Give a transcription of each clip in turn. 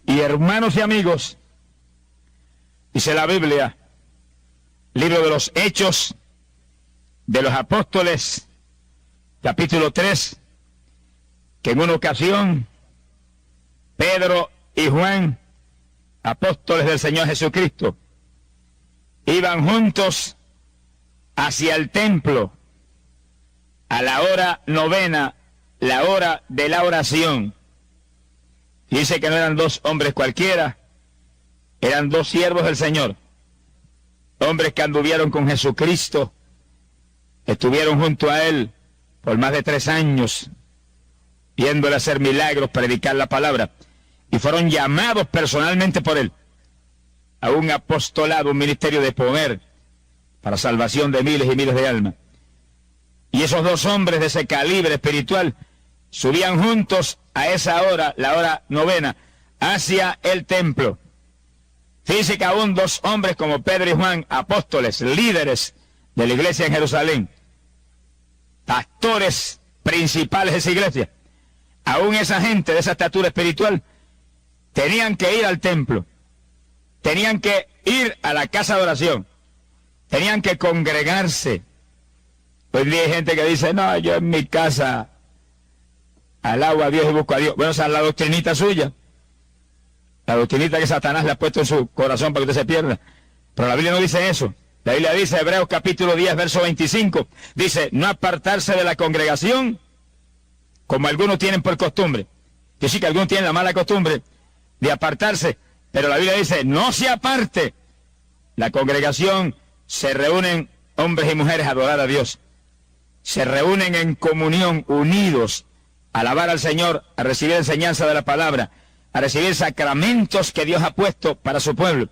Y hermanos y amigos, dice la Biblia, libro de los Hechos de los Apóstoles, capítulo 3, que en una ocasión Pedro y Juan, apóstoles del Señor Jesucristo, iban juntos hacia el templo a la hora novena, la hora de la oración. Y dice que no eran dos hombres cualquiera, eran dos siervos del Señor, hombres que anduvieron con Jesucristo, estuvieron junto a Él por más de 3 años, viéndole hacer milagros, predicar la palabra, y fueron llamados personalmente por Él a un apostolado, un ministerio de poder para salvación de miles y miles de almas. Y esos dos hombres de ese calibre espiritual subían juntos a esa hora, la hora novena, hacia el templo. Fíjense que aún dos hombres como Pedro y Juan, apóstoles, líderes de la iglesia en Jerusalén, pastores principales de esa iglesia, aún esa gente de esa estatura espiritual, tenían que ir al templo, tenían que ir a la casa de oración, tenían que congregarse. Hoy día hay gente que dice, no, yo en mi casa alabo a Dios y busco a Dios. Bueno, esa es la doctrinita suya, la doctrinita que Satanás le ha puesto en su corazón para que usted se pierda. Pero la Biblia no dice eso. La Biblia dice, Hebreos capítulo 10, verso 25, dice, no apartarse de la congregación como algunos tienen por costumbre. Que sí que algunos tienen la mala costumbre de apartarse, pero la Biblia dice, no se aparte. La congregación se reúnen hombres y mujeres a adorar a Dios. Se reúnen en comunión, unidos, a alabar al Señor, a recibir enseñanza de la palabra, a recibir sacramentos que Dios ha puesto para su pueblo.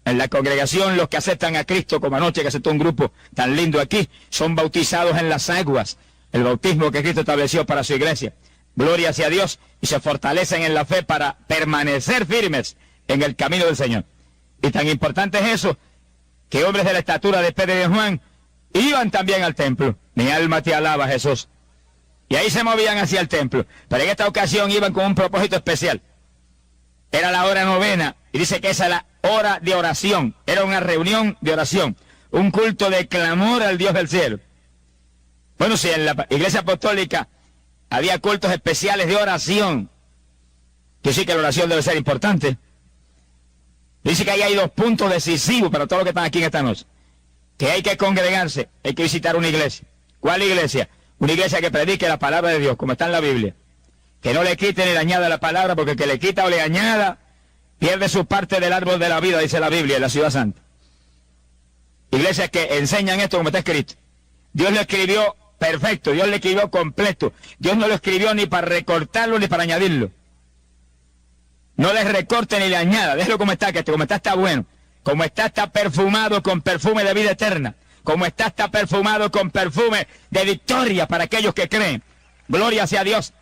En la congregación, los que aceptan a Cristo, como anoche que aceptó un grupo tan lindo aquí, son bautizados en las aguas, el bautismo que Cristo estableció para su iglesia. Gloria hacia Dios, y se fortalecen en la fe para permanecer firmes en el camino del Señor. Y tan importante es eso, que hombres de la estatura de Pedro y de Juan iban también al templo. Mi alma te alaba, Jesús. Y ahí se movían hacia el templo. Pero en esta ocasión iban con un propósito especial. Era la hora novena, y dice que esa es la hora de oración. Era una reunión de oración, un culto de clamor al Dios del cielo. Bueno, si en la iglesia apostólica había cultos especiales de oración, que sí que la oración debe ser importante. Dice que ahí hay 2 puntos decisivos para todos los que están aquí en esta noche. Que hay que congregarse, hay que visitar una iglesia. ¿Cuál iglesia? Una iglesia que predique la palabra de Dios, como está en la Biblia. Que no le quite ni le añada la palabra, porque el que le quita o le añada, pierde su parte del árbol de la vida, dice la Biblia, en la ciudad santa. Iglesias que enseñan esto como está escrito. Dios lo escribió perfecto, Dios lo escribió completo. Dios no lo escribió ni para recortarlo ni para añadirlo. No le recorte ni le añada, déjelo como está, que como está bueno. Como está perfumado con perfume de vida eterna. Como está perfumado con perfume de victoria para aquellos que creen. Gloria sea a Dios.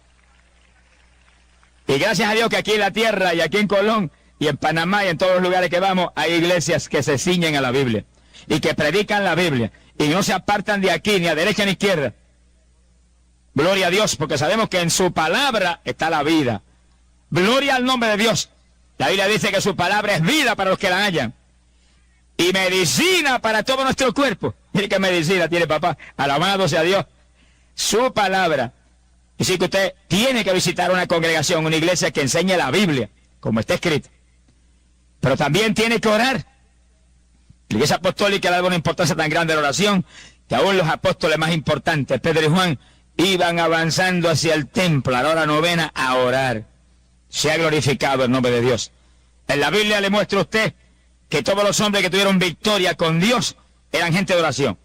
Y gracias a Dios que aquí en la tierra y aquí en Colón y en Panamá y en todos los lugares que vamos hay iglesias que se ciñen a la Biblia y que predican la Biblia y no se apartan de aquí ni a derecha ni a izquierda. Gloria a Dios, porque sabemos que en su palabra está la vida. Gloria al nombre de Dios. La Biblia dice que su palabra es vida para los que la hallan y medicina para todo nuestro cuerpo. Mire qué medicina tiene papá. Alabado sea Dios. Su palabra. Y sí que usted tiene que visitar una congregación, una iglesia que enseñe la Biblia, como está escrito. Pero también tiene que orar. La iglesia apostólica le da una importancia tan grande a la oración, que aún los apóstoles más importantes, Pedro y Juan, iban avanzando hacia el templo a la hora novena a orar. Se ha glorificado el nombre de Dios. En la Biblia le muestra a usted que todos los hombres que tuvieron victoria con Dios eran gente de oración.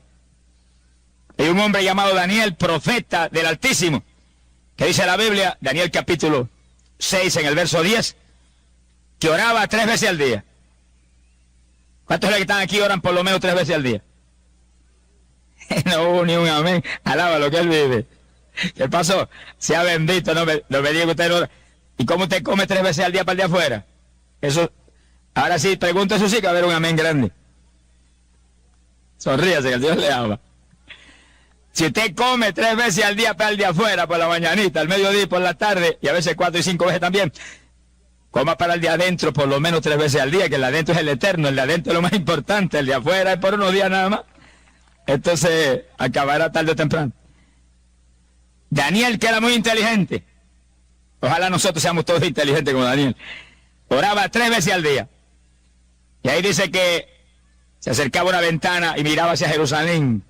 Hay un hombre llamado Daniel, profeta del Altísimo, que dice la Biblia, Daniel capítulo 6 en el verso 10, que oraba 3 veces al día. ¿Cuántos de los que están aquí oran por lo menos 3 veces al día? No hubo ni un amén. Alaba lo que él vive. ¿Qué pasó? Sea bendito, no me diga que usted no ora. ¿Y cómo usted come 3 veces al día para el día afuera? Eso, ahora sí, pregunta eso sí que va a haber un amén grande. Sonríase, que el Dios le ama. Si usted come 3 veces al día para el día afuera, por la mañanita, al mediodía y por la tarde, y a veces 4 y 5 veces también, coma para el de adentro por lo menos 3 veces al día, que el de adentro es el eterno, el de adentro es lo más importante, el de afuera es por unos días nada más. Entonces acabará tarde o temprano. Daniel, que era muy inteligente, ojalá nosotros seamos todos inteligentes como Daniel, oraba 3 veces al día. Y ahí dice que se acercaba a una ventana y miraba hacia Jerusalén.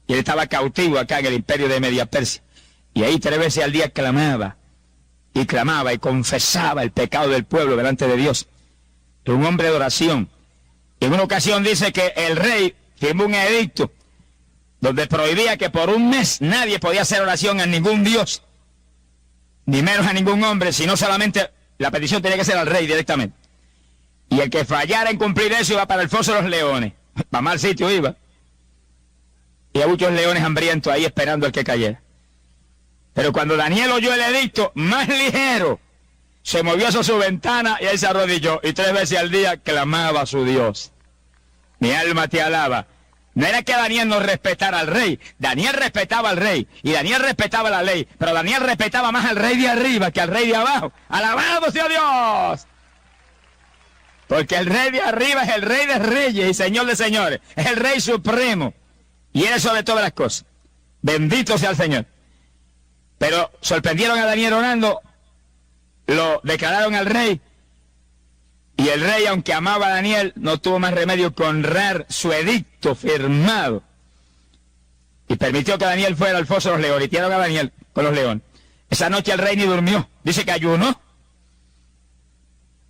Y él estaba cautivo acá en el imperio de Media Persia. Y ahí 3 veces al día clamaba y confesaba el pecado del pueblo delante de Dios. Era un hombre de oración. En una ocasión dice que el rey firmó un edicto donde prohibía que por un mes nadie podía hacer oración a ningún dios, ni menos a ningún hombre, sino solamente la petición tenía que ser al rey directamente. Y el que fallara en cumplir eso iba para el foso de los leones. Para mal sitio iba. Y hay muchos leones hambrientos ahí esperando al que cayera. Pero cuando Daniel oyó el edicto, más ligero, se movió hacia su ventana y ahí se arrodilló. Y 3 veces al día clamaba a su Dios. Mi alma te alaba. No era que Daniel no respetara al rey. Daniel respetaba al rey. Y Daniel respetaba la ley. Pero Daniel respetaba más al rey de arriba que al rey de abajo. ¡Alabado sea Dios! Porque el rey de arriba es el rey de reyes y señor de señores. Es el rey supremo. Y él es sobre todas las cosas. Bendito sea el Señor. Pero sorprendieron a Daniel orando. Lo declararon al rey. Y el rey, aunque amaba a Daniel, no tuvo más remedio que honrar su edicto firmado. Y permitió que Daniel fuera al foso de los leones. Y tiraron a Daniel con los leones. Esa noche el rey ni durmió. Dice que ayunó.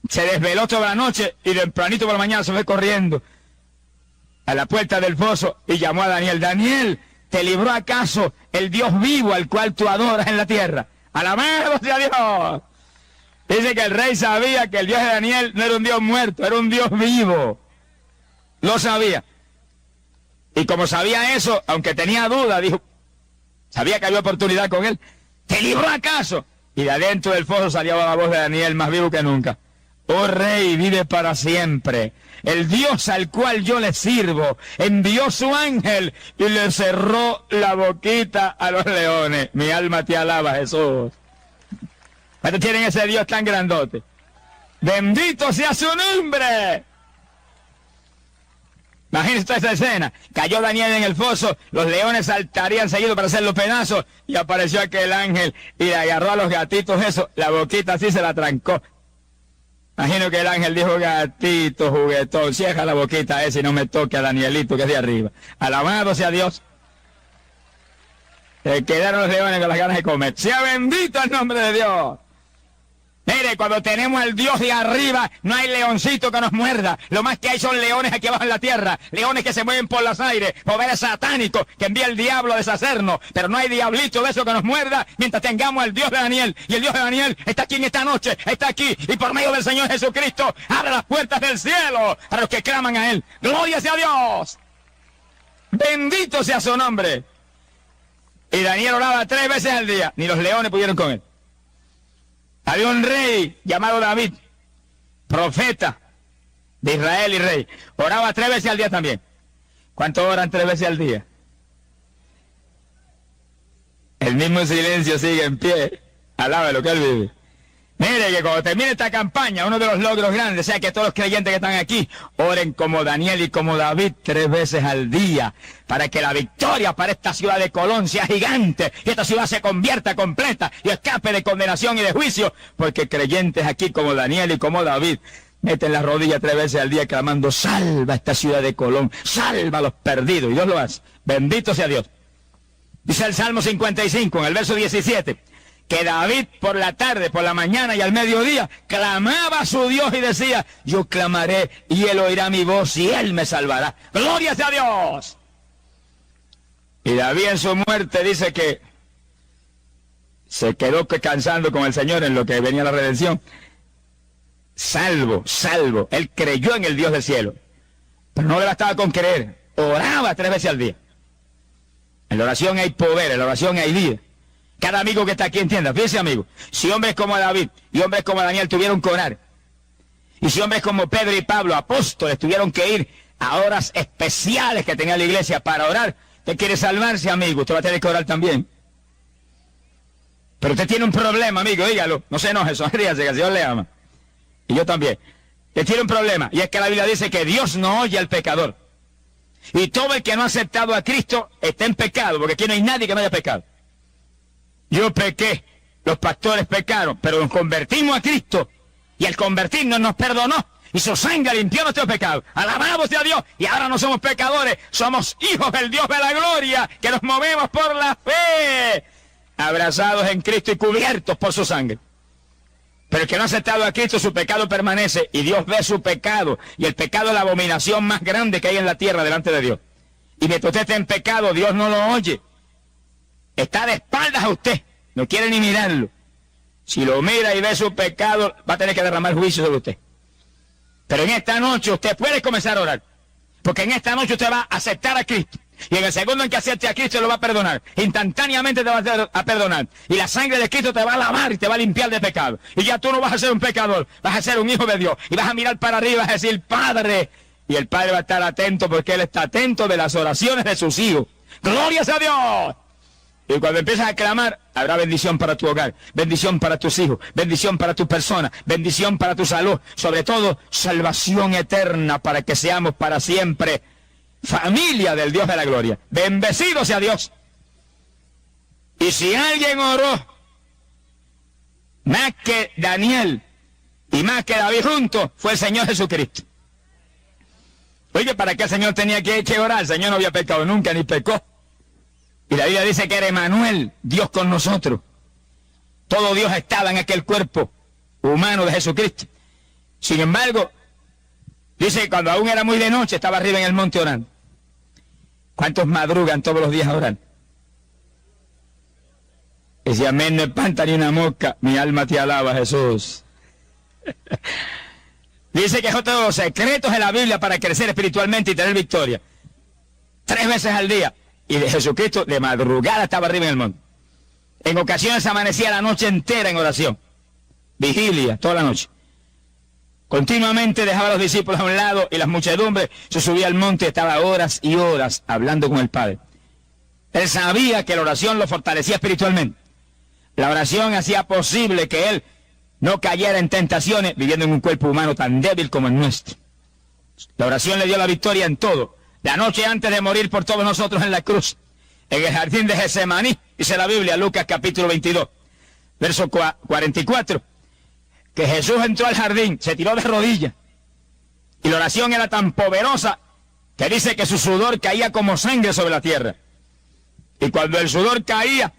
Se desveló toda la noche y tempranito por la mañana se fue corriendo a la puerta del foso y llamó a Daniel. Daniel, ¿te libró acaso el Dios vivo al cual tú adoras en la tierra? ¡Alabado sea Dios! Dice que el rey sabía que el Dios de Daniel no era un Dios muerto, era un Dios vivo. Lo sabía. Y como sabía eso, aunque tenía duda, dijo, sabía que había oportunidad con él. ¿Te libró acaso? Y de adentro del foso salía la voz de Daniel, más vivo que nunca. Oh rey, vive para siempre. El Dios al cual yo le sirvo envió su ángel y le cerró la boquita a los leones. Mi alma te alaba, Jesús. ¿Cuántos tienen ese Dios tan grandote? Bendito sea su nombre. Imagínense toda esa escena. Cayó Daniel en el foso, los leones saltarían seguido para hacerlo pedazos y apareció aquel ángel y le agarró a los gatitos eso, la boquita así se la trancó. Imagino que el ángel dijo, gatito, juguetón, cierra la boquita esa y no me toque a Danielito que es de arriba. Alabado sea Dios. Se quedaron los leones con las ganas de comer. Sea bendito el nombre de Dios. Mire, cuando tenemos al Dios de arriba, no hay leoncito que nos muerda. Lo más que hay son leones aquí abajo en la tierra. Leones que se mueven por los aires. Poderes satánicos que envía el diablo a deshacernos. Pero no hay diablito de eso que nos muerda mientras tengamos al Dios de Daniel. Y el Dios de Daniel está aquí en esta noche. Está aquí. Y por medio del Señor Jesucristo, abre las puertas del cielo para los que claman a Él. ¡Gloria sea a Dios! Bendito sea su nombre. Y Daniel oraba 3 veces al día. Ni los leones pudieron con él. Había un rey llamado David, profeta de Israel y rey. Oraba 3 veces al día también. ¿Cuánto oran 3 veces al día? El mismo silencio sigue en pie. Alaba lo que él vive. Mire que cuando termine esta campaña, uno de los logros grandes sea que todos los creyentes que están aquí oren como Daniel y como David 3 veces al día, para que la victoria para esta ciudad de Colón sea gigante y esta ciudad se convierta completa y escape de condenación y de juicio, porque creyentes aquí como Daniel y como David meten las rodillas 3 veces al día clamando, salva esta ciudad de Colón, salva a los perdidos, y Dios lo hace. Bendito sea Dios. Dice el Salmo 55 en el verso 17. Que David por la tarde, por la mañana y al mediodía clamaba a su Dios y decía, yo clamaré y él oirá mi voz y él me salvará. ¡Gloria sea a Dios! Y David en su muerte dice que se quedó descansando con el Señor en lo que venía la redención. Salvo. Él creyó en el Dios del cielo. Pero no le bastaba con creer. Oraba 3 veces al día. En la oración hay poder, en la oración hay vida. Cada amigo que está aquí entienda, fíjense amigo, si hombres como David y hombres como Daniel tuvieron que orar, y si hombres como Pedro y Pablo, apóstoles, tuvieron que ir a horas especiales que tenía la iglesia para orar, usted quiere salvarse amigo, usted va a tener que orar también. Pero usted tiene un problema, amigo, dígalo. No se enoje, sonríase, que el Señor le ama. Y yo también. Usted tiene un problema, y es que la Biblia dice que Dios no oye al pecador. Y todo el que no ha aceptado a Cristo está en pecado, porque aquí no hay nadie que no haya pecado. Yo pequé, los pastores pecaron, pero nos convertimos a Cristo, y al convertirnos nos perdonó, y su sangre limpió nuestros pecados. Alabamos a Dios, y ahora no somos pecadores, somos hijos del Dios de la gloria, que nos movemos por la fe, abrazados en Cristo y cubiertos por su sangre. Pero el que no ha aceptado a Cristo, su pecado permanece, y Dios ve su pecado, y el pecado es la abominación más grande que hay en la tierra delante de Dios. Y mientras usted esté en pecado, Dios no lo oye. Está de espaldas a usted, no quiere ni mirarlo. Si lo mira y ve su pecado, va a tener que derramar juicio sobre usted. Pero en esta noche usted puede comenzar a orar, porque en esta noche usted va a aceptar a Cristo. Y en el segundo en que acepte a Cristo lo va a perdonar. Instantáneamente te va a perdonar. Y la sangre de Cristo te va a lavar y te va a limpiar de pecado. Y ya tú no vas a ser un pecador, vas a ser un hijo de Dios. Y vas a mirar para arriba y vas a decir, Padre. Y el Padre va a estar atento porque Él está atento de las oraciones de sus hijos. ¡Glorias a Dios! Y cuando empiezas a clamar, habrá bendición para tu hogar, bendición para tus hijos, bendición para tu persona, bendición para tu salud. Sobre todo, salvación eterna para que seamos para siempre familia del Dios de la gloria. Bendecido sea Dios. Y si alguien oró más que Daniel y más que David juntos, fue el Señor Jesucristo. Oye, ¿para qué el Señor tenía que orar? El Señor no había pecado nunca, ni pecó. Y la Biblia dice que era Emmanuel, Dios con nosotros. Todo Dios estaba en aquel cuerpo humano de Jesucristo. Sin embargo, dice que cuando aún era muy de noche, estaba arriba en el monte orando. ¿Cuántos madrugan todos los días a orar? Ese amén no espanta ni una mosca, mi alma te alaba, Jesús. Dice que es otro de los secretos de la Biblia para crecer espiritualmente y tener victoria. 3 veces al día. Y de Jesucristo de madrugada estaba arriba en el monte. En ocasiones amanecía la noche entera en oración. Vigilia, toda la noche. Continuamente dejaba a los discípulos a un lado y las muchedumbres, se subía al monte y estaba horas y horas hablando con el Padre. Él sabía que la oración lo fortalecía espiritualmente. La oración hacía posible que él no cayera en tentaciones viviendo en un cuerpo humano tan débil como el nuestro. La oración le dio la victoria en todo. La noche antes de morir por todos nosotros en la cruz, en el jardín de Getsemaní, dice la Biblia, Lucas capítulo 22, verso 44, que Jesús entró al jardín, se tiró de rodillas, y la oración era tan poderosa que dice que su sudor caía como sangre sobre la tierra. Y cuando el sudor caía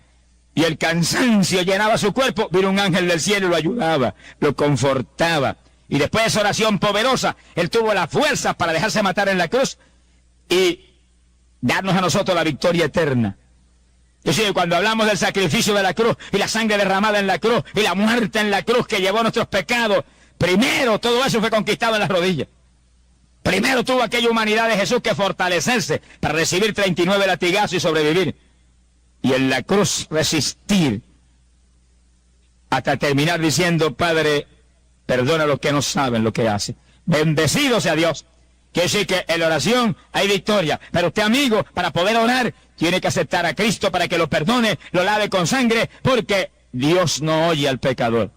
y el cansancio llenaba su cuerpo, vino un ángel del cielo y lo ayudaba, lo confortaba. Y después de esa oración poderosa, él tuvo las fuerzas para dejarse matar en la cruz y darnos a nosotros la victoria eterna. Es decir, cuando hablamos del sacrificio de la cruz y la sangre derramada en la cruz y la muerte en la cruz que llevó nuestros pecados, primero todo eso fue conquistado en las rodillas. Primero tuvo aquella humanidad de Jesús que fortalecerse para recibir 39 latigazos y sobrevivir. Y en la cruz resistir hasta terminar diciendo, Padre, perdona a los que no saben lo que hacen. Bendecido sea Dios. Quiere decir que en la oración hay victoria. Pero usted, amigo, para poder orar, tiene que aceptar a Cristo para que lo perdone, lo lave con sangre, porque Dios no oye al pecador.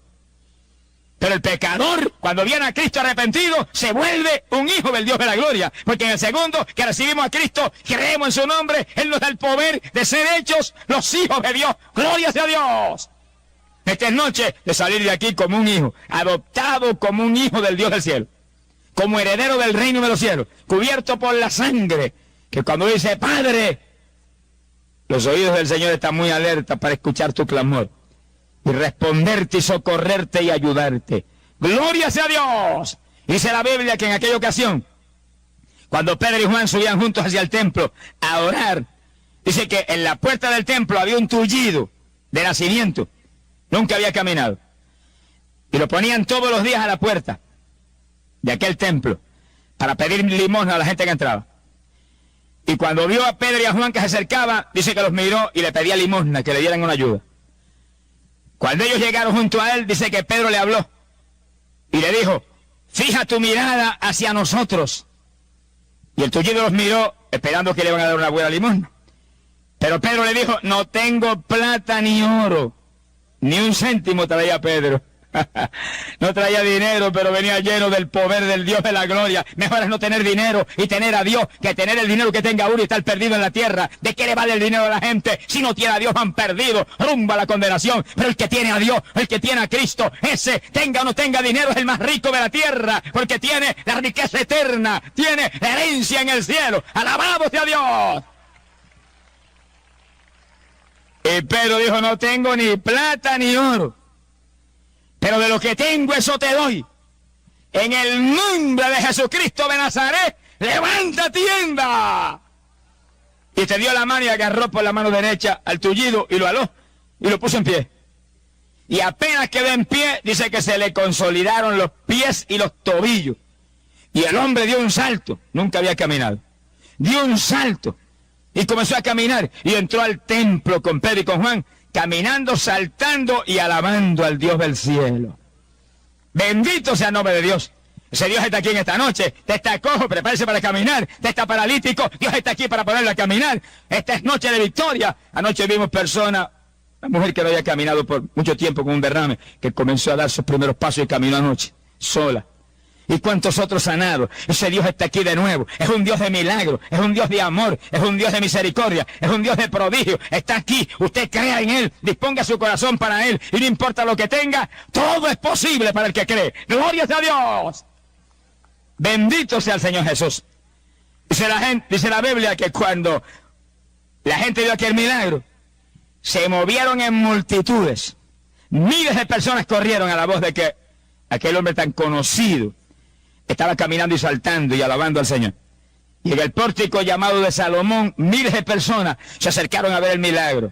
Pero el pecador, cuando viene a Cristo arrepentido, se vuelve un hijo del Dios de la gloria. Porque en el segundo que recibimos a Cristo, creemos en su nombre, Él nos da el poder de ser hechos los hijos de Dios. ¡Gloria sea a Dios! Esta es noche de salir de aquí como un hijo, adoptado como un hijo del Dios del cielo, como heredero del reino de los cielos, cubierto por la sangre, que cuando dice, Padre, los oídos del Señor están muy alertas para escuchar tu clamor, y responderte y socorrerte y ayudarte. ¡Gloria sea a Dios! Dice la Biblia que en aquella ocasión, cuando Pedro y Juan subían juntos hacia el templo a orar, dice que en la puerta del templo había un tullido de nacimiento, nunca había caminado, y lo ponían todos los días a la puerta de aquel templo para pedir limosna a la gente que entraba. Y cuando vio a Pedro y a Juan que se acercaban, dice que los miró y le pedía limosna, que le dieran una ayuda. Cuando ellos llegaron junto a él, dice que Pedro le habló y le dijo, fija tu mirada hacia nosotros. Y el tullido los miró esperando que le iban a dar una buena limosna. Pero Pedro le dijo, no tengo plata ni oro, Ni un céntimo traía Pedro. No traía dinero, pero venía lleno del poder del Dios de la gloria. Mejor es no tener dinero y tener a Dios que tener el dinero que tenga uno y estar perdido en la tierra. ¿De qué le vale el dinero a la gente? Si no tiene a Dios, van perdidos rumbo a la condenación. Pero el que tiene a Dios, el que tiene a Cristo, ese, tenga o no tenga dinero, es el más rico de la tierra, porque tiene la riqueza eterna, tiene la herencia en el cielo. ¡Alabado sea Dios! Y Pedro dijo, no tengo ni plata ni oro, pero de lo que tengo eso te doy. En el nombre de Jesucristo de Nazaret, levanta tienda. Y te dio la mano y agarró por la mano derecha al tullido y lo aló y lo puso en pie. Y apenas quedó en pie, dice que se le consolidaron los pies y los tobillos. Y el hombre dio un salto, nunca había caminado. Dio un salto y comenzó a caminar y entró al templo con Pedro y con Juan, caminando, saltando y alabando al Dios del cielo. Bendito sea el nombre de Dios. Ese Dios está aquí en esta noche. Te está cojo, prepárese para caminar. Te está paralítico, Dios está aquí para ponerlo a caminar. Esta es noche de victoria. Anoche vimos personas, una mujer que no había caminado por mucho tiempo con un derrame, que comenzó a dar sus primeros pasos y caminó anoche, sola. ¿Y cuántos otros sanados? Ese Dios está aquí de nuevo. Es un Dios de milagro, es un Dios de amor, es un Dios de misericordia, es un Dios de prodigio. Está aquí, usted crea en Él, disponga su corazón para Él, y no importa lo que tenga, todo es posible para el que cree. ¡Gloria a Dios! Bendito sea el Señor Jesús. Dice la Biblia que cuando la gente vio aquel milagro, se movieron en multitudes. Miles de personas corrieron a la voz de que aquel hombre tan conocido estaba caminando y saltando y alabando al Señor. Y en el pórtico llamado de Salomón, miles de personas se acercaron a ver el milagro.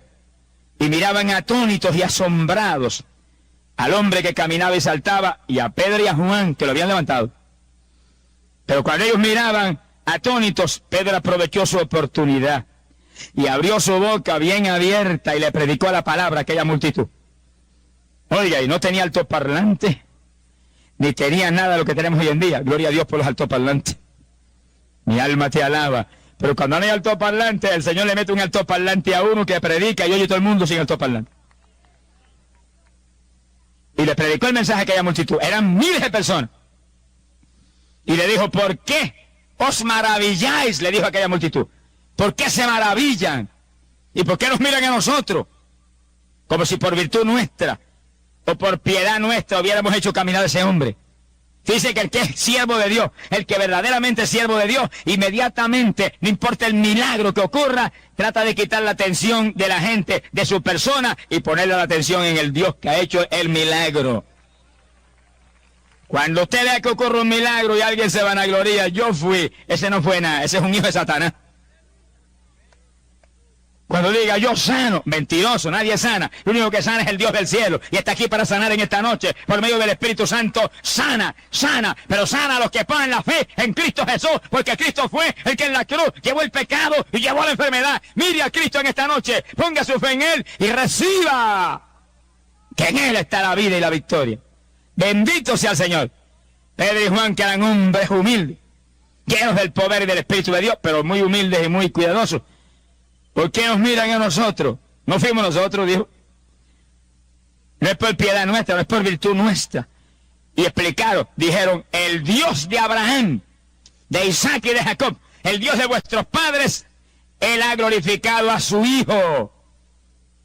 Y miraban atónitos y asombrados al hombre que caminaba y saltaba, y a Pedro y a Juan, que lo habían levantado. Pero cuando ellos miraban atónitos, Pedro aprovechó su oportunidad y abrió su boca bien abierta y le predicó la palabra a aquella multitud. Oiga, y no tenía altoparlante, ni tenía nada de lo que tenemos hoy en día. Gloria a Dios por los altoparlantes. Mi alma te alaba. Pero cuando no hay altoparlante, el Señor le mete un altoparlante a uno que predica y oye todo el mundo sin altoparlante. Y le predicó el mensaje a aquella multitud. Eran miles de personas. Y le dijo, ¿por qué os maravilláis? Le dijo a aquella multitud. ¿Por qué se maravillan? ¿Y por qué nos miran a nosotros? Como si por virtud nuestra o por piedad nuestra hubiéramos hecho caminar a ese hombre. Dice que el que es siervo de Dios, el que verdaderamente es siervo de Dios, inmediatamente, no importa el milagro que ocurra, trata de quitar la atención de la gente, de su persona, y ponerle la atención en el Dios que ha hecho el milagro. Cuando usted vea que ocurre un milagro y alguien se vanagloria, yo fui, ese no fue nada, ese es un hijo de Satanás. Cuando diga yo sano, mentiroso, nadie sana. Lo único que sana es el Dios del cielo. Y está aquí para sanar en esta noche, por medio del Espíritu Santo. Sana, pero sana a los que ponen la fe en Cristo Jesús. Porque Cristo fue el que en la cruz llevó el pecado y llevó la enfermedad. Mire a Cristo en esta noche, ponga su fe en Él y reciba que en Él está la vida y la victoria. Bendito sea el Señor. Pedro y Juan, que eran hombres humildes, llenos del poder y del Espíritu de Dios, pero muy humildes y muy cuidadosos. ¿Por qué nos miran a nosotros? No fuimos nosotros, dijo. No es por piedad nuestra, no es por virtud nuestra. Y explicaron, dijeron, el Dios de Abraham, de Isaac y de Jacob, el Dios de vuestros padres, Él ha glorificado a su Hijo.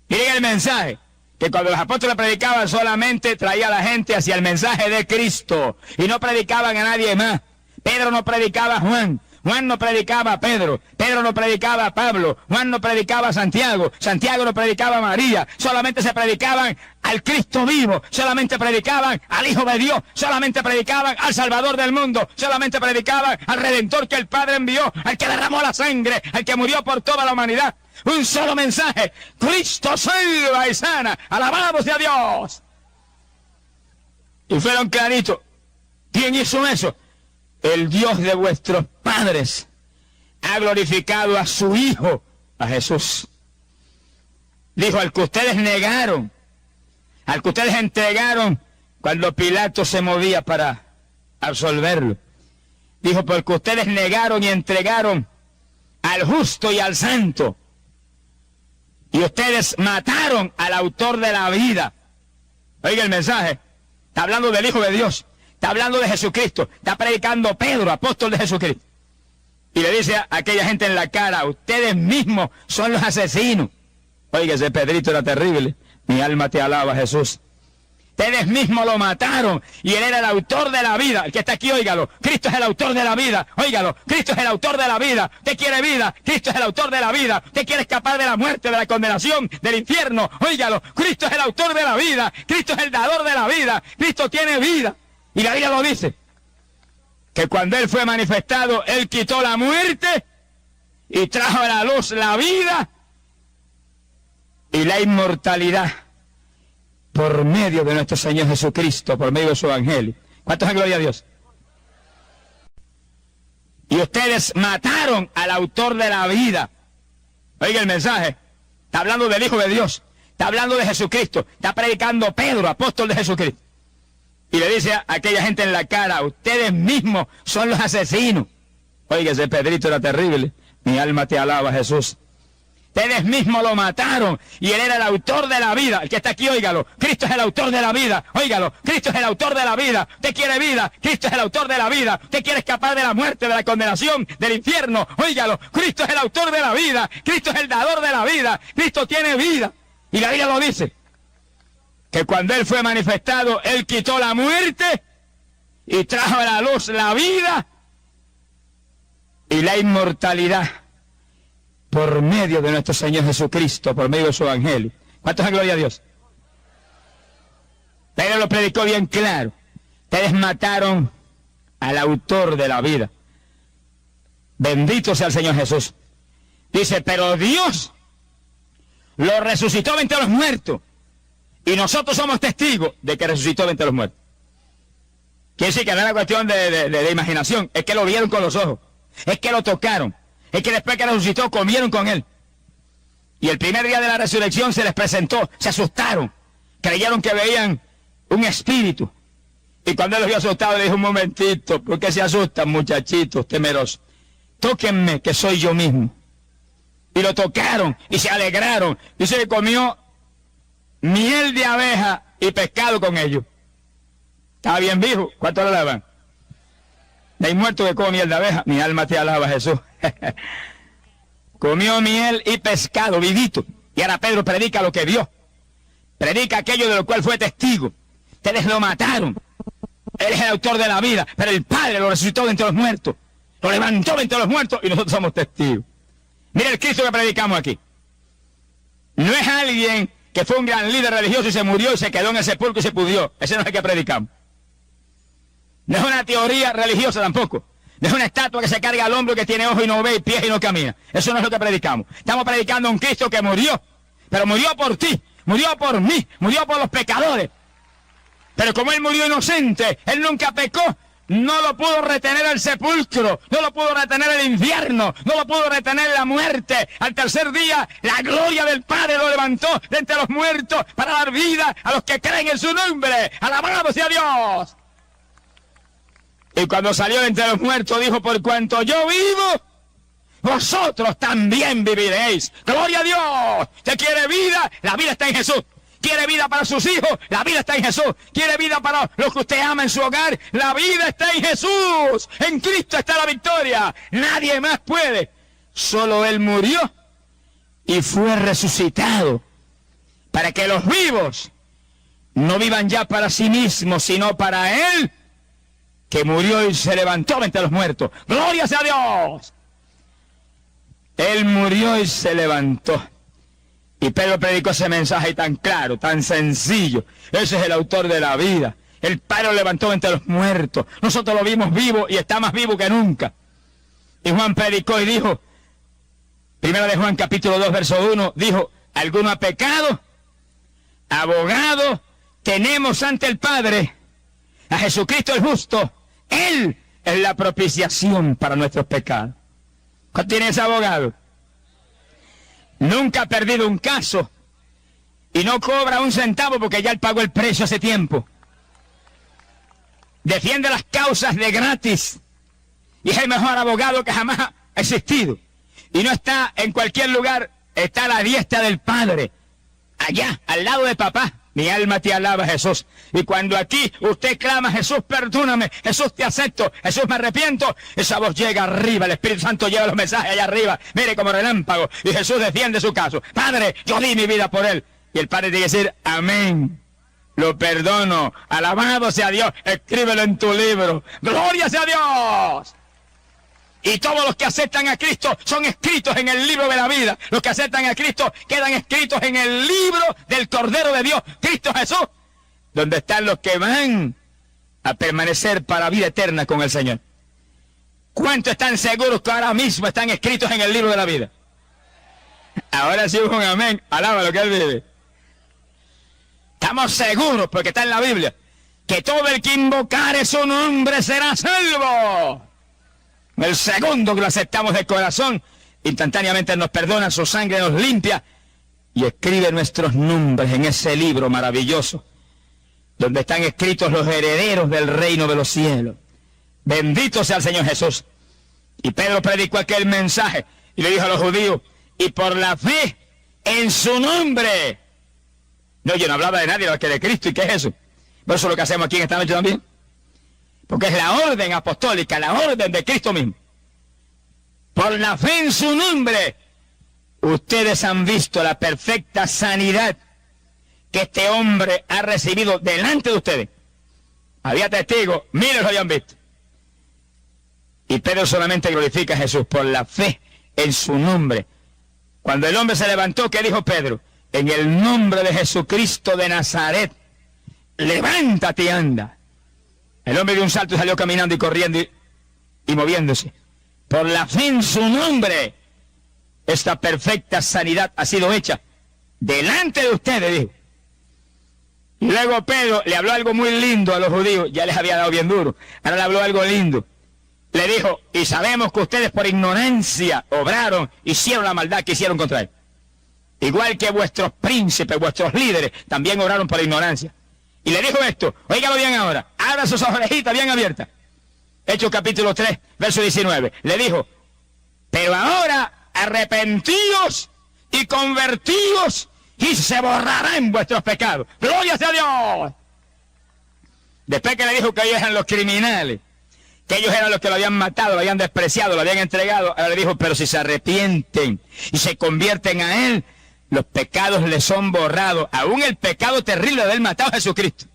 Miren el mensaje, que cuando los apóstoles predicaban solamente traía a la gente hacia el mensaje de Cristo, y no predicaban a nadie más. Pedro no predicaba a Juan. Juan no predicaba a Pedro, Pedro no predicaba a Pablo, Juan no predicaba a Santiago, Santiago no predicaba a María, solamente se predicaban al Cristo vivo, solamente predicaban al Hijo de Dios, solamente predicaban al Salvador del mundo, solamente predicaban al Redentor que el Padre envió, al que derramó la sangre, al que murió por toda la humanidad. Un solo mensaje, Cristo salva y sana, alabado sea Dios. Y fueron claritos. ¿Quién hizo eso? El Dios de vuestros padres ha glorificado a su Hijo, a Jesús. Dijo, al que ustedes negaron, al que ustedes entregaron cuando Pilato se movía para absolverlo. Dijo, porque ustedes negaron y entregaron al justo y al santo. Y ustedes mataron al autor de la vida, Oiga el mensaje. Está hablando del Hijo de Dios. Está hablando de Jesucristo. Está predicando Pedro, apóstol de Jesucristo. Y le dice a aquella gente en la cara, ustedes mismos son los asesinos. Oiga, ese Pedrito era terrible. Mi alma te alaba, Jesús. Ustedes mismos lo mataron y él era el autor de la vida. El que está aquí, óigalo. Cristo es el autor de la vida. Óigalo. Cristo es el autor de la vida. Usted quiere vida. Cristo es el autor de la vida. Usted quiere escapar de la muerte, de la condenación, del infierno. Óigalo. Cristo es el autor de la vida. Cristo es el dador de la vida. Cristo tiene vida. Y la Biblia lo dice. Que cuando él fue manifestado, él quitó la muerte y trajo a la luz la vida y la inmortalidad. Por medio de nuestro Señor Jesucristo, por medio de su evangelio. ¿Cuántos en gloria a Dios? Y ustedes mataron al autor de la vida. Oiga el mensaje. Está hablando del Hijo de Dios. Está hablando de Jesucristo. Está predicando Pedro, apóstol de Jesucristo. Y le dice a aquella gente en la cara, ustedes mismos son los asesinos. Oiga, ese Pedrito era terrible. Mi alma te alaba, Jesús. Ustedes mismos lo mataron y él era el autor de la vida. El que está aquí, óigalo. Cristo es el autor de la vida. Óigalo. Cristo es el autor de la vida. Usted quiere vida. Cristo es el autor de la vida. Usted quiere escapar de la muerte, de la condenación, del infierno. Óigalo. Cristo es el autor de la vida. Cristo es el dador de la vida. Cristo tiene vida. Y la Biblia lo dice. Que cuando él fue manifestado, él quitó la muerte y trajo a la luz la vida y la inmortalidad. Por medio de nuestro Señor Jesucristo, por medio de su evangelio. ¿Cuántos en gloria a Dios? Pedro lo predicó bien claro. Ustedes mataron al autor de la vida. Bendito sea el Señor Jesús. Dice, pero Dios lo resucitó de entre los muertos. Y nosotros somos testigos de que resucitó de entre los muertos. Quiere decir que no era cuestión de imaginación. Es que lo vieron con los ojos. Es que lo tocaron. Es que después que resucitó, comieron con él. Y el primer día de la resurrección se les presentó, se asustaron, creyeron que veían un espíritu. Y cuando él los vio asustados, le dijo, un momentito, ¿por qué se asustan, muchachitos temerosos? Tóquenme, que soy yo mismo. Y lo tocaron, y se alegraron. Dice que comió miel de abeja y pescado con ellos. Estaba bien vivo. ¿Cuánto le alaban? De ahí muerto que come miel de abeja. Mi alma te alaba, Jesús. Comió miel y pescado vivito. Y ahora Pedro predica lo que vio. Predica aquello de lo cual fue testigo. Ustedes lo mataron. Él es el autor de la vida. Pero el Padre lo resucitó de entre los muertos. Lo levantó de entre los muertos y nosotros somos testigos. Mira el Cristo que predicamos aquí. No es alguien que fue un gran líder religioso y se murió y se quedó en el sepulcro y se pudrió. Ese no es el que predicamos. No es una teoría religiosa tampoco. No es una estatua que se carga al hombro, que tiene ojos y no ve, y pies y no camina. Eso no es lo que predicamos. Estamos predicando a un Cristo que murió. Pero murió por ti, murió por mí, murió por los pecadores. Pero como él murió inocente, él nunca pecó. No lo pudo retener el sepulcro, no lo pudo retener el infierno, no lo pudo retener la muerte. Al tercer día, la gloria del Padre lo levantó de entre los muertos para dar vida a los que creen en su nombre. ¡Alabado sea Dios! Y cuando salió de entre los muertos, dijo, por cuanto yo vivo, vosotros también viviréis. ¡Gloria a Dios! ¿Usted quiere vida? La vida está en Jesús. ¿Quiere vida para sus hijos? La vida está en Jesús. ¿Quiere vida para los que usted ama en su hogar? La vida está en Jesús. En Cristo está la victoria. Nadie más puede. Solo Él murió y fue resucitado para que los vivos no vivan ya para sí mismos, sino para Él, que murió y se levantó entre los muertos. ¡Gloria sea a Dios! Él murió y se levantó. Y Pedro predicó ese mensaje tan claro, tan sencillo. Ese es el autor de la vida. El Padre lo levantó entre los muertos. Nosotros lo vimos vivo y está más vivo que nunca. Y Juan predicó y dijo, primero de Juan capítulo 2 verso 1, dijo, ¿alguno ha pecado? Abogado tenemos ante el Padre, a Jesucristo el justo. Él es la propiciación para nuestros pecados. ¿Cuál tiene ese abogado? Nunca ha perdido un caso y no cobra un centavo porque ya él pagó el precio hace tiempo. Defiende las causas de gratis y es el mejor abogado que jamás ha existido. Y no está en cualquier lugar, está a la diestra del Padre, allá, al lado de papá. Mi alma te alaba, Jesús. Y cuando aquí usted clama, Jesús, perdóname, Jesús, te acepto, Jesús, me arrepiento, esa voz llega arriba, el Espíritu Santo lleva los mensajes allá arriba, mire como relámpago, y Jesús defiende su caso. Padre, yo di mi vida por él. Y el Padre tiene que decir, amén, lo perdono, alabado sea Dios, escríbelo en tu libro, gloria sea Dios. Y todos los que aceptan a Cristo son escritos en el libro de la vida. Los que aceptan a Cristo quedan escritos en el libro del Cordero de Dios, Cristo Jesús, donde están los que van a permanecer para vida eterna con el Señor. ¿Cuántos están seguros que ahora mismo están escritos en el libro de la vida? Ahora sí un amén, alaba lo que Él vive. Estamos seguros, porque está en la Biblia, que todo el que invocare su nombre será salvo. El segundo que lo aceptamos de corazón, instantáneamente nos perdona, su sangre nos limpia y escribe nuestros nombres en ese libro maravilloso, donde están escritos los herederos del reino de los cielos. Bendito sea el Señor Jesús. Y Pedro predicó aquel mensaje y le dijo a los judíos, y por la fe en su nombre. No, yo no hablaba de nadie, lo que de Cristo. ¿Y qué es eso? Por eso es lo que hacemos aquí en esta noche también. Porque es la orden apostólica, la orden de Cristo mismo. Por la fe en su nombre, ustedes han visto la perfecta sanidad que este hombre ha recibido delante de ustedes. Había testigos, miles lo habían visto. Y Pedro solamente glorifica a Jesús por la fe en su nombre. Cuando el hombre se levantó, ¿qué dijo Pedro? En el nombre de Jesucristo de Nazaret, levántate y anda. El hombre dio un salto y salió caminando y corriendo y moviéndose. Por la fe en su nombre, esta perfecta sanidad ha sido hecha delante de ustedes, dijo. Y luego Pedro le habló algo muy lindo a los judíos, ya les había dado bien duro, ahora le habló algo lindo. Le dijo, y sabemos que ustedes por ignorancia obraron, hicieron la maldad que hicieron contra él. Igual que vuestros príncipes, vuestros líderes, también obraron por ignorancia. Y le dijo esto, óigalo bien ahora, abra sus orejitas bien abiertas. Hechos capítulo 3, verso 19. Le dijo, pero ahora arrepentíos y convertíos y se borrarán vuestros pecados. ¡Gloria sea a Dios! Después que le dijo que ellos eran los criminales, que ellos eran los que lo habían matado, lo habían despreciado, lo habían entregado, ahora le dijo, pero si se arrepienten y se convierten a Él, los pecados les son borrados, aún el pecado terrible de haber matado a Jesucristo.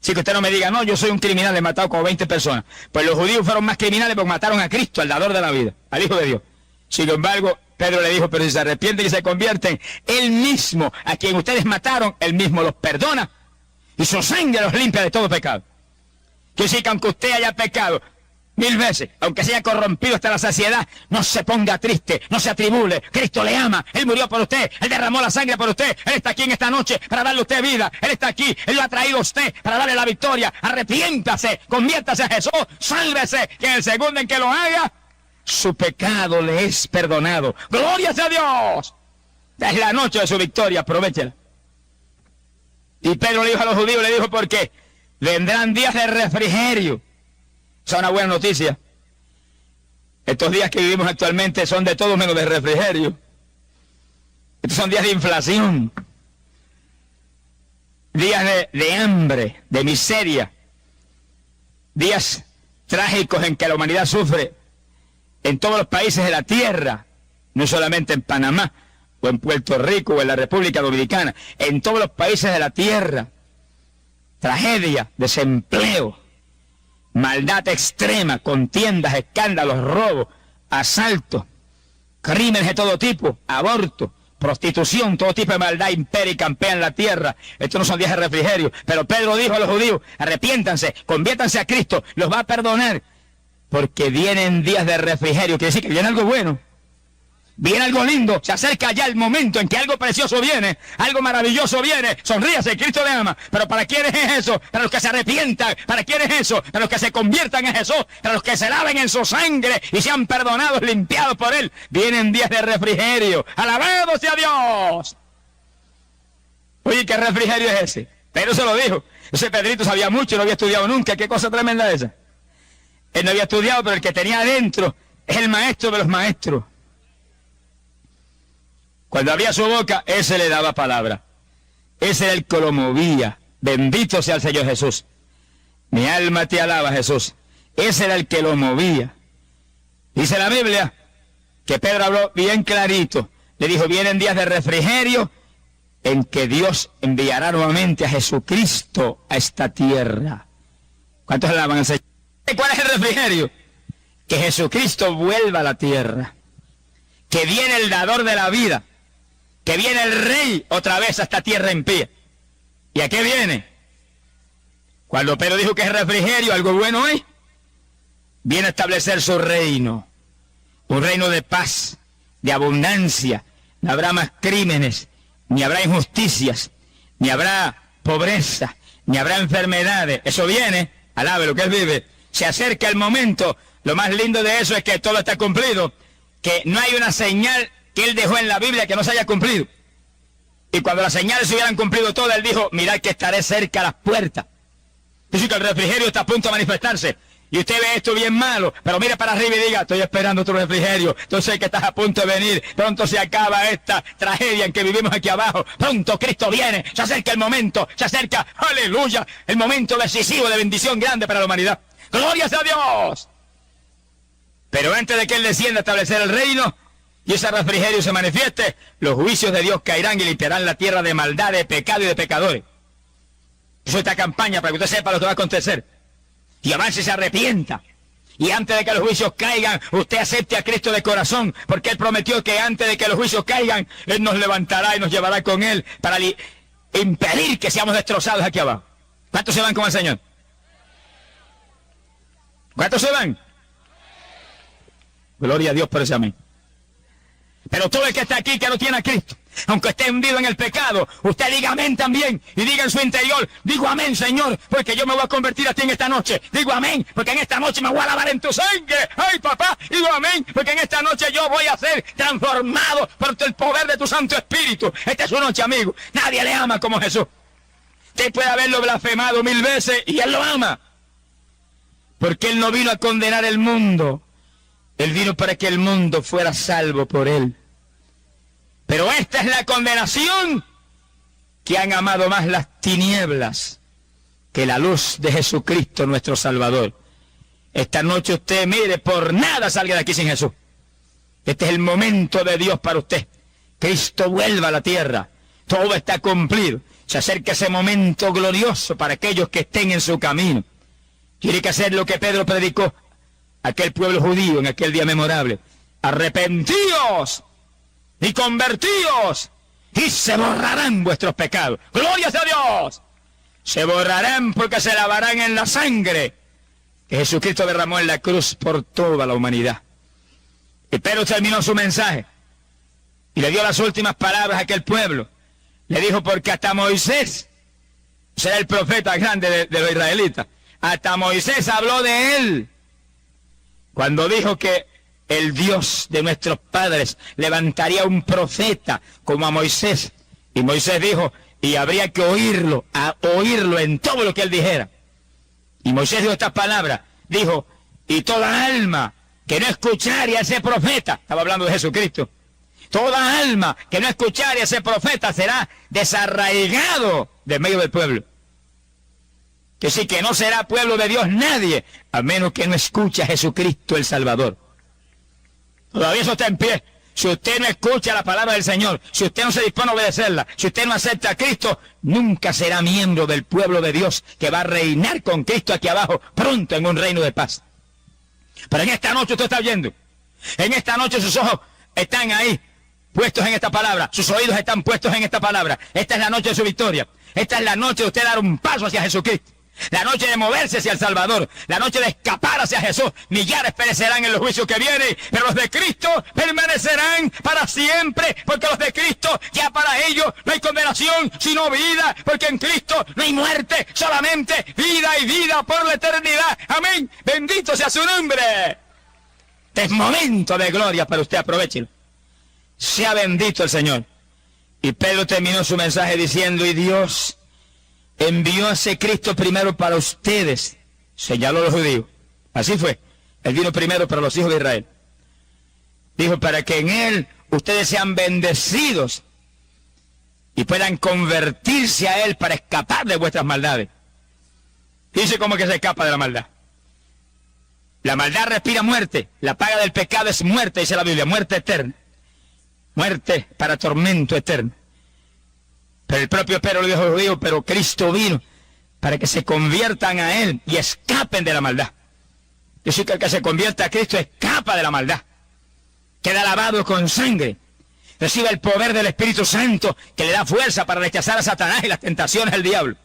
Así que usted no me diga, no, yo soy un criminal, he matado como 20 personas. Pues los judíos fueron más criminales porque mataron a Cristo, al dador de la vida, al Hijo de Dios. Sin embargo, Pedro le dijo, pero si se arrepienten y se convierten, Él mismo, a quien ustedes mataron, Él mismo los perdona y su sangre los limpia de todo pecado. Quiere decir que aunque usted haya pecado 1000 veces, aunque se haya corrompido hasta la saciedad, no se ponga triste, no se atribule. Cristo le ama, Él murió por usted, Él derramó la sangre por usted, Él está aquí en esta noche para darle a usted vida, Él está aquí, Él lo ha traído a usted para darle la victoria. Arrepiéntase, conviértase a Jesús, sálvese, que en el segundo en que lo haga, su pecado le es perdonado. ¡Gloria sea a Dios! Es la noche de su victoria, aprovéchela. Y Pedro le dijo a los judíos, le dijo, ¿por qué? Vendrán días de refrigerio. Esa es una buena noticia. Estos días que vivimos actualmente son de todo menos de refrigerio. Estos son días de inflación. Días de hambre, de miseria. Días trágicos en que la humanidad sufre en todos los países de la tierra. No solamente en Panamá, o en Puerto Rico, o en la República Dominicana. En todos los países de la tierra. Tragedia, desempleo, maldad extrema, contiendas, escándalos, robos, asaltos, crímenes de todo tipo, aborto, prostitución, todo tipo de maldad impera y campea en la tierra. Estos no son días de refrigerio, pero Pedro dijo a los judíos, arrepiéntanse, conviértanse a Cristo, los va a perdonar, porque vienen días de refrigerio, quiere decir que viene algo bueno. Viene algo lindo, se acerca ya el momento en que algo precioso viene, algo maravilloso viene, sonríase, Cristo le ama. Pero ¿para quiénes es eso? Para los que se arrepientan. ¿Para quiénes es eso? Para los que se conviertan en Jesús, para los que se laven en su sangre y sean perdonados, limpiados por Él. Vienen días de refrigerio, alabado sea Dios. Oye, ¿qué refrigerio es ese? Pedro se lo dijo, ese Pedrito sabía mucho, no había estudiado nunca, qué cosa tremenda esa. Él no había estudiado, pero el que tenía adentro es el maestro de los maestros. Cuando abría su boca, ese le daba palabra. Ese era el que lo movía. Bendito sea el Señor Jesús. Mi alma te alaba, Jesús. Ese era el que lo movía. Dice la Biblia que Pedro habló bien clarito. Le dijo, vienen días de refrigerio en que Dios enviará nuevamente a Jesucristo a esta tierra. ¿Cuántos alaban al Señor? ¿Cuál es el refrigerio? Que Jesucristo vuelva a la tierra. Que viene el dador de la vida. Que viene el Rey otra vez a esta tierra en pie. ¿Y a qué viene? Cuando Pedro dijo que es refrigerio, algo bueno es. Viene a establecer su reino. Un reino de paz, de abundancia. No habrá más crímenes, ni habrá injusticias, ni habrá pobreza, ni habrá enfermedades. Eso viene, alabe lo que Él vive. Se acerca el momento. Lo más lindo de eso es que todo está cumplido. Que no hay una señal que Él dejó en la Biblia que no se haya cumplido. Y cuando las señales se hubieran cumplido todas, Él dijo, mirad que estaré cerca a las puertas. Dice que el refrigerio está a punto de manifestarse. Y usted ve esto bien malo, pero mire para arriba y diga, estoy esperando otro refrigerio. Entonces que estás a punto de venir. Pronto se acaba esta tragedia en que vivimos aquí abajo. Pronto Cristo viene. Se acerca el momento. Se acerca, aleluya, el momento decisivo de bendición grande para la humanidad. ¡Glorias a Dios! Pero antes de que Él descienda a establecer el reino y ese refrigerio se manifieste, los juicios de Dios caerán y limpiarán la tierra de maldad, de pecado y de pecadores. Eso es esta campaña para que usted sepa lo que va a acontecer. Y avance y se arrepienta. Y antes de que los juicios caigan, usted acepte a Cristo de corazón, porque Él prometió que antes de que los juicios caigan, Él nos levantará y nos llevará con Él para impedir que seamos destrozados aquí abajo. ¿Cuántos se van con el Señor? ¿Cuántos se van? Gloria a Dios por ese amén. Pero todo el que está aquí que no tiene a Cristo, aunque esté hundido en el pecado, usted diga amén también, y diga en su interior, digo amén, Señor, porque yo me voy a convertir a ti en esta noche. Digo amén, porque en esta noche me voy a lavar en tu sangre. Ay, papá, digo amén, porque en esta noche yo voy a ser transformado por el poder de tu Santo Espíritu. Esta es su noche, amigo. Nadie le ama como Jesús. Usted puede haberlo blasfemado 1000 veces y Él lo ama. Porque Él no vino a condenar el mundo. Él vino para que el mundo fuera salvo por Él. Pero esta es la condenación, que han amado más las tinieblas que la luz de Jesucristo nuestro Salvador. Esta noche usted, mire, por nada salga de aquí sin Jesús. Este es el momento de Dios para usted. Cristo vuelva a la tierra. Todo está cumplido. Se acerca ese momento glorioso para aquellos que estén en su camino. Tiene que hacer lo que Pedro predicó a aquel pueblo judío en aquel día memorable. Arrepentíos y convertíos, y se borrarán vuestros pecados. ¡Glorias a Dios! Se borrarán porque se lavarán en la sangre que Jesucristo derramó en la cruz por toda la humanidad. Y Pedro terminó su mensaje y le dio las últimas palabras a aquel pueblo. Le dijo, porque hasta Moisés, será el profeta grande de los israelitas, hasta Moisés habló de él, cuando dijo que el Dios de nuestros padres levantaría un profeta como a Moisés. Y Moisés dijo, y habría que oírlo en todo lo que él dijera. Y Moisés dijo estas palabras, dijo, y toda alma que no escuchare a ese profeta, estaba hablando de Jesucristo, toda alma que no escuchare a ese profeta será desarraigado de medio del pueblo. Que sí, que no será pueblo de Dios nadie, a menos que no escuche a Jesucristo el Salvador. Todavía eso está en pie. Si usted no escucha la palabra del Señor, si usted no se dispone a obedecerla, si usted no acepta a Cristo, nunca será miembro del pueblo de Dios que va a reinar con Cristo aquí abajo, pronto en un reino de paz. Pero en esta noche usted está oyendo. En esta noche sus ojos están ahí, puestos en esta palabra. Sus oídos están puestos en esta palabra. Esta es la noche de su victoria. Esta es la noche de usted dar un paso hacia Jesucristo. La noche de moverse hacia el Salvador, la noche de escapar hacia Jesús. Millares perecerán en los juicios que vienen, pero los de Cristo permanecerán para siempre, porque los de Cristo, ya para ellos no hay condenación, sino vida, porque en Cristo no hay muerte, solamente vida y vida por la eternidad. Amén. Bendito sea su nombre. Este es momento de gloria para usted, aprovechelo. Sea bendito el Señor. Y Pedro terminó su mensaje diciendo, y Dios envió a ese Cristo primero para ustedes, señaló a los judíos. Así fue. Él vino primero para los hijos de Israel. Dijo, para que en Él ustedes sean bendecidos y puedan convertirse a Él para escapar de vuestras maldades. Dice cómo que se escapa de la maldad. La maldad respira muerte. La paga del pecado es muerte, dice la Biblia, muerte eterna. Muerte para tormento eterno. Pero el propio Pedro le dijo a los judíos, pero Cristo vino para que se conviertan a Él y escapen de la maldad. Yo sé que el que se convierta a Cristo escapa de la maldad. Queda lavado con sangre. Recibe el poder del Espíritu Santo que le da fuerza para rechazar a Satanás y las tentaciones del diablo.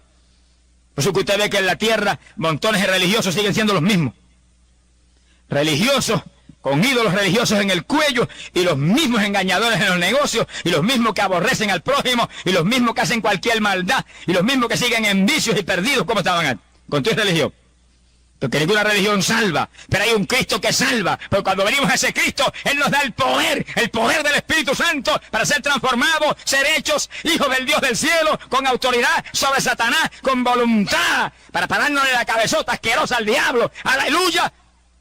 Por eso que usted ve que en la tierra montones de religiosos siguen siendo los mismos. Religiosos, con ídolos religiosos en el cuello, y los mismos engañadores en los negocios, y los mismos que aborrecen al prójimo, y los mismos que hacen cualquier maldad, y los mismos que siguen en vicios y perdidos como estaban antes, con tu religión. Porque ninguna religión salva, pero hay un Cristo que salva. Pero cuando venimos a ese Cristo, Él nos da el poder del Espíritu Santo para ser transformados, ser hechos hijos del Dios del cielo, con autoridad sobre Satanás, con voluntad, para pararnos de la cabezota asquerosa al diablo. ¡Aleluya!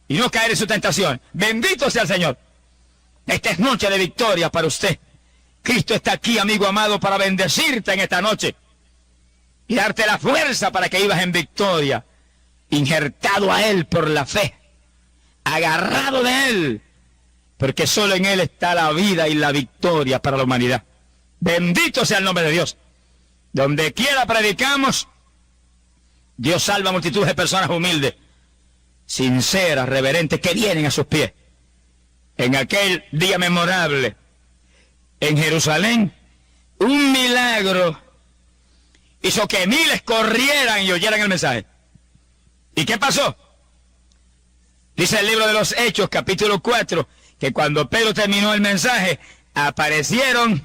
Y no caer en su tentación. Bendito sea el Señor. Esta es noche de victoria para usted. Cristo está aquí, amigo amado, para bendecirte en esta noche y darte la fuerza para que vivas en victoria, injertado a Él por la fe, agarrado de Él, porque solo en Él está la vida y la victoria para la humanidad. Bendito sea el nombre de Dios. Donde quiera predicamos, Dios salva a multitudes de personas humildes, sinceras, reverentes, que vienen a sus pies. En aquel día memorable, en Jerusalén, un milagro hizo que miles corrieran y oyeran el mensaje. ¿Y qué pasó? Dice el libro de los Hechos, capítulo 4, que cuando Pedro terminó el mensaje, aparecieron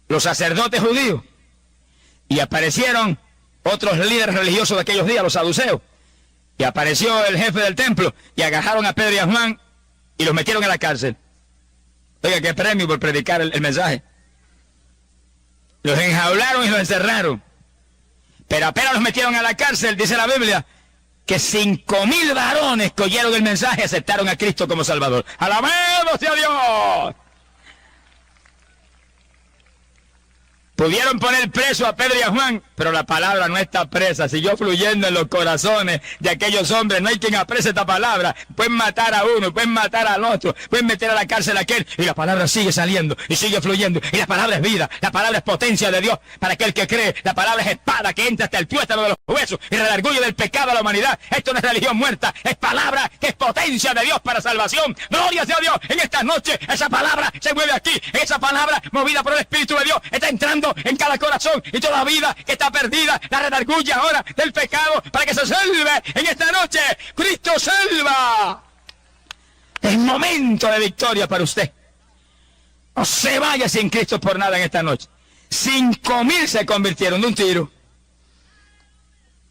los sacerdotes judíos y aparecieron otros líderes religiosos de aquellos días, los saduceos, y apareció el jefe del templo y agarraron a Pedro y a Juan y los metieron en la cárcel. Oiga, qué premio por predicar el mensaje. Los enjaularon y los encerraron, pero apenas los metieron a la cárcel, dice la Biblia, que 5.000 varones que oyeron el mensaje aceptaron a Cristo como Salvador. ¡Alabado sea Dios! Pudieron poner preso a Pedro y a Juan, pero la palabra no está presa, siguió fluyendo en los corazones de aquellos hombres. No hay quien aprecie esta palabra. Pueden matar a uno, pueden matar al otro, pueden meter a la cárcel a aquel, y la palabra sigue saliendo y sigue fluyendo. Y la palabra es vida, la palabra es potencia de Dios para aquel que cree. La palabra es espada que entra hasta el tuétano de los huesos y redarguye del pecado a la humanidad. Esto no es religión muerta, es palabra que es potencia de Dios para salvación. Gloria sea a Dios. En esta noche esa palabra se mueve aquí. Esa palabra movida por el Espíritu de Dios está entrando en cada corazón, y toda vida que está perdida la redarguye ahora del pecado para que se salve en esta noche. Cristo salva. Es momento de victoria para usted. No se vaya sin Cristo por nada en esta noche. 5.000 se convirtieron de un tiro.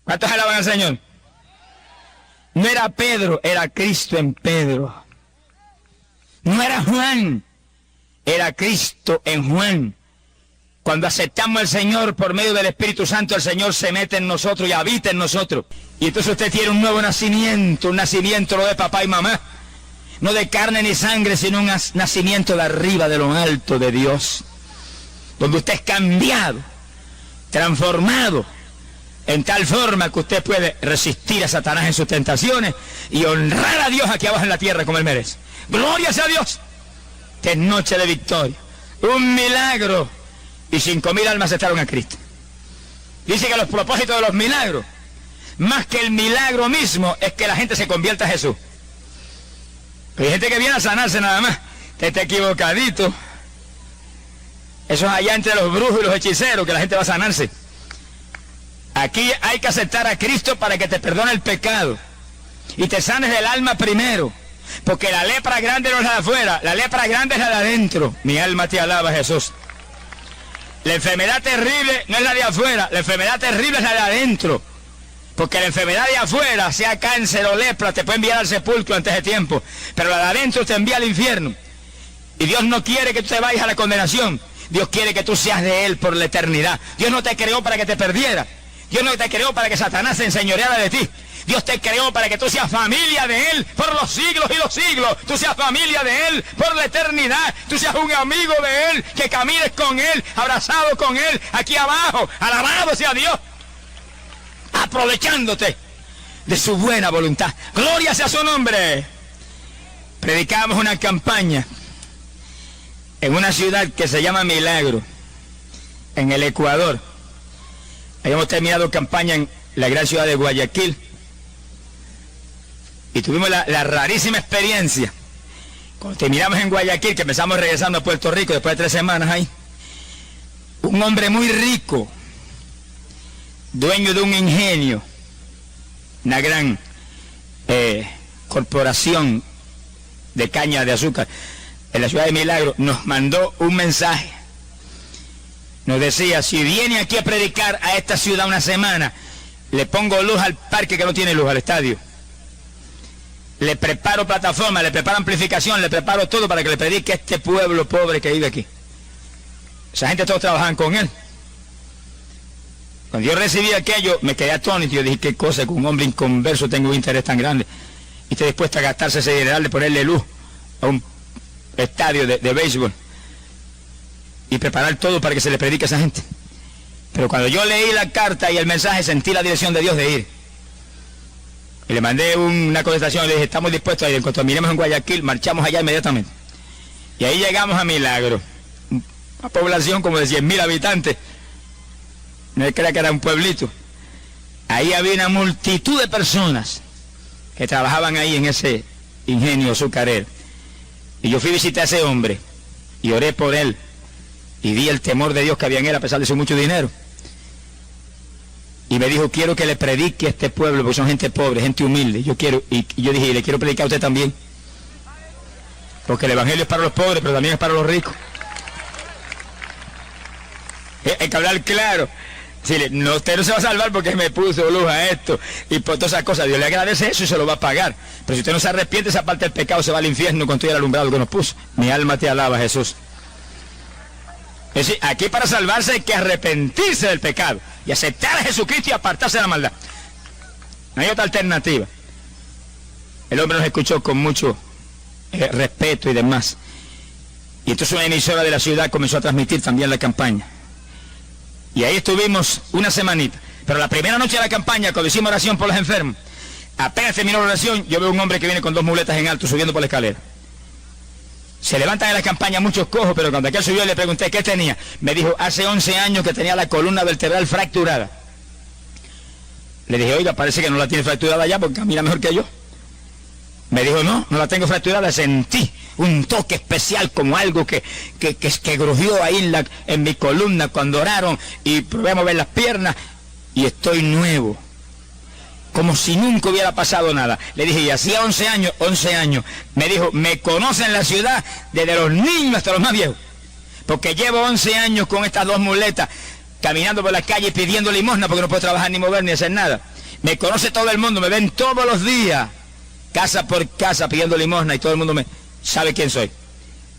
¿Cuántos alaban al Señor? No era Pedro, era Cristo en Pedro. No era Juan, era Cristo en Juan. Cuando aceptamos al Señor por medio del Espíritu Santo, el Señor se mete en nosotros y habita en nosotros. Y entonces usted tiene un nuevo nacimiento, un nacimiento no de papá y mamá, no de carne ni sangre, sino un nacimiento de arriba, de lo alto de Dios, donde usted es cambiado, transformado, en tal forma que usted puede resistir a Satanás en sus tentaciones y honrar a Dios aquí abajo en la tierra como Él merece. ¡Gloria sea a Dios! Que es noche de victoria, un milagro. Y 5.000 almas aceptaron a Cristo. Dice que los propósitos de los milagros, más que el milagro mismo, es que la gente se convierta a Jesús. Hay gente que viene a sanarse nada más. Usted está equivocadito. Eso es allá entre los brujos y los hechiceros, que la gente va a sanarse. Aquí hay que aceptar a Cristo para que te perdone el pecado y te sanes del alma primero. Porque la lepra grande no es la de afuera, la lepra grande es la de adentro. Mi alma te alaba, Jesús. La enfermedad terrible no es la de afuera, la enfermedad terrible es la de adentro. Porque la enfermedad de afuera, sea cáncer o lepra, te puede enviar al sepulcro antes de tiempo. Pero la de adentro te envía al infierno. Y Dios no quiere que tú te vayas a la condenación. Dios quiere que tú seas de Él por la eternidad. Dios no te creó para que te perdieras. Dios no te creó para que Satanás se enseñoreara de ti. Dios te creó para que tú seas familia de Él por los siglos y los siglos. Tú seas familia de Él por la eternidad. Tú seas un amigo de Él, que camines con Él, abrazado con Él, aquí abajo. Alabado sea Dios. Aprovechándote de su buena voluntad. Gloria sea su nombre. Predicamos una campaña en una ciudad que se llama Milagro, en el Ecuador. Habíamos terminado campaña en la gran ciudad de Guayaquil y tuvimos la rarísima experiencia. Cuando terminamos en Guayaquil, que empezamos regresando a Puerto Rico después de 3 semanas ahí, un hombre muy rico, dueño de un ingenio, una gran corporación de caña de azúcar en la ciudad de Milagro, nos mandó un mensaje. Nos decía: si viene aquí a predicar a esta ciudad una semana, le pongo luz al parque que no tiene luz, al estadio. Le preparo plataforma, le preparo amplificación, le preparo todo para que le predique a este pueblo pobre que vive aquí. Esa gente todos trabajaban con él. Cuando yo recibí aquello, me quedé atónito. Yo dije: qué cosa, con un hombre inconverso tengo un interés tan grande y estoy dispuesto a gastarse ese dineral de ponerle luz a un estadio de béisbol y preparar todo para que se le predique a esa gente. Pero cuando yo leí la carta y el mensaje, sentí la dirección de Dios de ir. Y le mandé una contestación y le dije: estamos dispuestos a ir. En cuanto miremos en Guayaquil, marchamos allá inmediatamente. Y ahí llegamos a Milagro, una población como de 100.000 habitantes. No creía que era un pueblito. Ahí había una multitud de personas que trabajaban ahí en ese ingenio azucarero. Y yo fui a visitar a ese hombre y oré por él y vi el temor de Dios que había en él a pesar de su mucho dinero. Y me dijo: quiero que le predique a este pueblo, porque son gente pobre, gente humilde. Yo quiero, y yo dije: le quiero predicar a usted también, porque el evangelio es para los pobres, pero también es para los ricos. Hay que hablar claro. Si no, usted no se va a salvar porque me puso luz a esto y por todas esas cosas. Dios le agradece eso y se lo va a pagar. Pero si usted no se arrepiente, esa parte del pecado se va al infierno con todo el alumbrado que nos puso. Mi alma te alaba, Jesús. Es decir, aquí para salvarse hay que arrepentirse del pecado y aceptar a Jesucristo y apartarse de la maldad. No hay otra alternativa. El hombre nos escuchó con mucho respeto y demás. Y entonces una emisora de la ciudad comenzó a transmitir también la campaña. Y ahí estuvimos una semanita. Pero la primera noche de la campaña, cuando hicimos oración por los enfermos, apenas terminó la oración, yo veo un hombre que viene con 2 muletas en alto subiendo por la escalera. Se levantan en la campaña muchos cojos, pero cuando aquel subió le pregunté qué tenía. Me dijo: hace 11 años que tenía la columna vertebral fracturada. Le dije: oiga, parece que no la tiene fracturada ya porque camina mejor que yo. Me dijo: no la tengo fracturada. Sentí un toque especial, como algo que grujió ahí en mi columna cuando oraron y probé a mover las piernas y estoy nuevo, como si nunca hubiera pasado nada. Le dije: y hacía 11 años. Me dijo: me conocen la ciudad desde los niños hasta los más viejos, porque llevo 11 años con estas 2 muletas, caminando por la calle pidiendo limosna porque no puedo trabajar ni mover ni hacer nada. Me conoce todo el mundo, me ven todos los días, casa por casa pidiendo limosna y todo el mundo me sabe quién soy.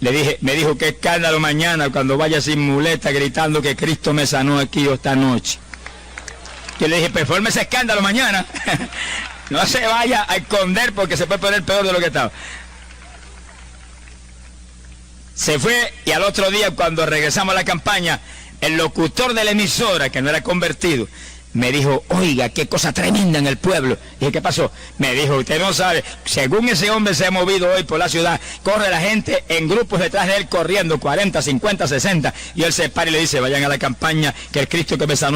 Me dijo: qué escándalo mañana cuando vaya sin muleta gritando que Cristo me sanó aquí esta noche. Yo le dije: performe ese escándalo mañana. No se vaya a esconder porque se puede poner peor de lo que estaba. Se fue y al otro día, cuando regresamos a la campaña, el locutor de la emisora, que no era convertido, me dijo: oiga, qué cosa tremenda en el pueblo. Dije: ¿qué pasó? Me dijo: usted no sabe, según ese hombre se ha movido hoy por la ciudad, corre la gente en grupos detrás de él corriendo, 40, 50, 60, y él se para y le dice: vayan a la campaña, que el Cristo que me sanó